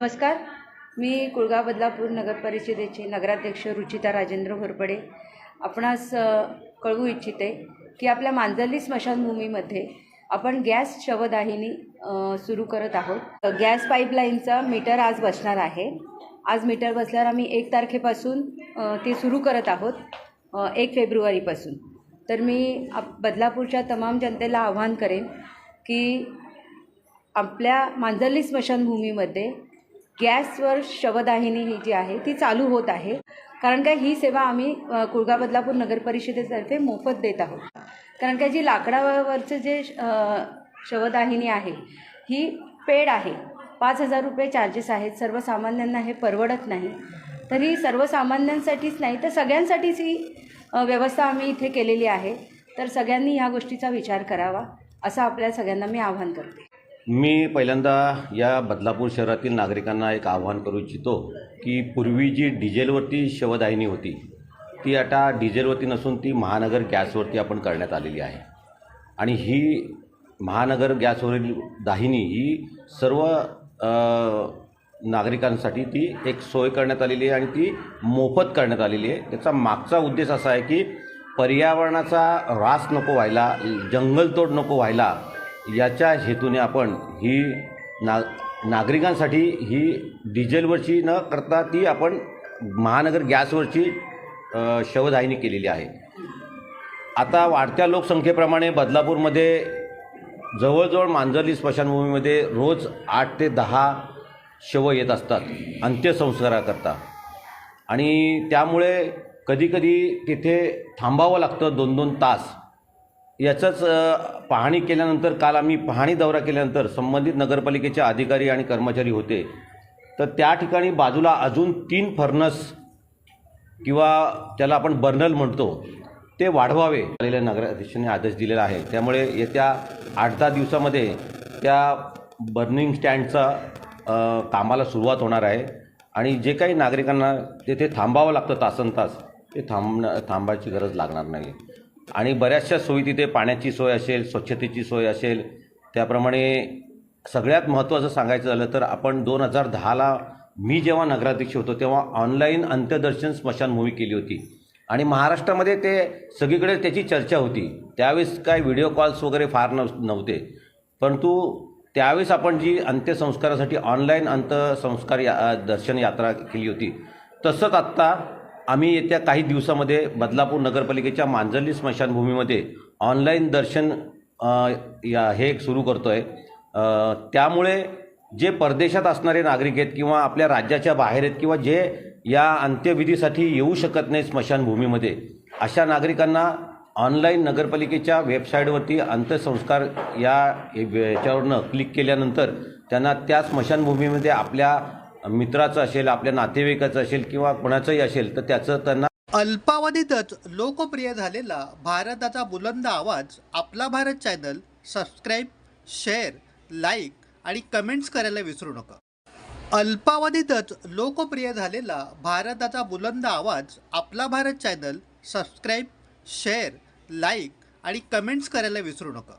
नमस्कार. मी कुळगाव बदलापूर नगर परिषदेचे नगराध्यक्ष रुचिता राजेंद्र घोरपडे आपणास कळवू इच्छिते की आपल्या मांजर्ली स्मशानभूमीमध्ये आपण गॅस शवदाहिनी सुरू करत आहोत. गॅस पाईपलाईनचा मीटर आज बसणार आहे. आज मीटर बसल्यावर आम्ही 1 तारखेपासून ते सुरू करत आहोत, 1 फेब्रुवारीपासून. तर मी बदलापूरच्या तमाम जनतेला आवाहन करेन की आपल्या मांजर्ली स्मशानभूमीमध्ये गॅसवर शवदाहिनी ही जी आहे ती चालू होत आहे. कारण काय ही सेवा आम्ही कुळगाव बदलापूर नगर परिषदेतर्फे मोफत देत आहोत. कारण काय जी लाकडावरचं जे शवदाहिनी आहे ही पेड आहे. 5,000 रुपये चार्जेस आहेत. सर्वसामान्यांना हे परवडत नाही. तर ही सर्वसामान्यांसाठीच नाही तर सगळ्यांसाठीच ही व्यवस्था आम्ही इथे केलेली आहे. तर सगळ्यांनी ह्या गोष्टीचा विचार करावा असं आपल्या सगळ्यांना मी आवाहन करते. मी पहिल्यांदा या बदलापूर शहरातील नागरिकांना एक आवाहन करू इच्छितो की पूर्वी जी डिझेलवरती शवदाहिनी होती ती आता डिझेलवरती नसून ती महानगर गॅसवरती आपण करण्यात आलेली आहे. आणि ही महानगर गॅसवरील दाहिनी ही सर्व नागरिकांसाठी ती एक सोय करण्यात आलेली आहे आणि ती मोफत करण्यात आलेली आहे. त्याचा मागचा उद्देश असा आहे की पर्यावरणाचा ऱ्हास नको व्हायला, जंगलतोड नको व्हायला, याच्या हेतूने आपण ही नागरिकांसाठी ही डिझेलवरची न करता ती आपण महानगर गॅसवरची शवदाहिनी केलेली आहे. आता वाढत्या लोकसंख्येप्रमाणे बदलापूरमध्ये जवळजवळ मांजर्ली स्मशानभूमीमध्ये रोज 8 ते 10 शव येत असतात अंत्यसंस्काराकरता. आणि त्यामुळे कधीकधी तिथे थांबावं लागतं 2-2 तास. याचंच पाहणी केल्यानंतर, काल आम्ही पाहणी दौरा केल्यानंतर संबंधित नगरपालिकेचे अधिकारी आणि कर्मचारी होते. तर त्या ठिकाणी बाजूला अजून 3 फर्नस किंवा त्याला आपण बर्नल म्हणतो ते वाढवावे आलेल्या नगराध्यक्षांनी आदेश दिलेला आहे. त्यामुळे येत्या 8-10 दिवसामध्ये त्या बर्निंग स्टँडचा कामाला सुरुवात होणार आहे. आणि जे काही नागरिकांना तेथे थांबावं लागतं तासनतास ते थांबायची गरज लागणार नाही. आणि बऱ्याचशा सोयी तिथे पाण्याची सोय असेल, स्वच्छतेची सोय असेल. त्याप्रमाणे सगळ्यात महत्त्वाचं सांगायचं झालं तर आपण 2010ला मी जेव्हा नगराध्यक्ष होतो तेव्हा ऑनलाईन अंत्यदर्शन स्मशानभूमी केली होती. आणि महाराष्ट्रामध्ये ते सगळीकडे त्याची चर्चा होती. त्यावेळेस काय व्हिडिओ कॉल्स वगैरे फार नव्हते. परंतु त्यावेळेस आपण जी अंत्यसंस्कारासाठी ऑनलाईन अंत्यसंस्कार दर्शन यात्रा केली होती, तसंच आत्ता आम्ही येत्या काही दिवसामध्ये बदलापूर नगरपालिकेच्या मांजर्ली स्मशानभूमीमध्ये ऑनलाईन दर्शन हे सुरू करतो आहे. त्यामुळे जे परदेशात असणारे नागरिक आहेत किंवा आपल्या राज्याच्या बाहेर आहेत किंवा जे या अंत्यविधीसाठी येऊ शकत नाही स्मशानभूमीमध्ये, अशा नागरिकांना ऑनलाईन नगरपालिकेच्या वेबसाईटवरती अंत्यसंस्कार याच्यावरनं क्लिक केल्यानंतर त्यांना त्या स्मशानभूमीमध्ये आपल्या मित्राचं असेल, आपल्या नातेवाईकाचं असेल किंवा कोणाचंही असेल तर त्याचं त्यांना. अल्पावधीतच लोकप्रिय झालेला भारताचा बुलंद आवाज आपला Bharat channel subscribe, share, like आणि कमेंट्स करायला विसरू नका. अल्पावधीतच लोकप्रिय झालेला भारताचा बुलंद आवाज आपला Bharat channel subscribe, share, like आणि कमेंट्स करायला विसरू नका.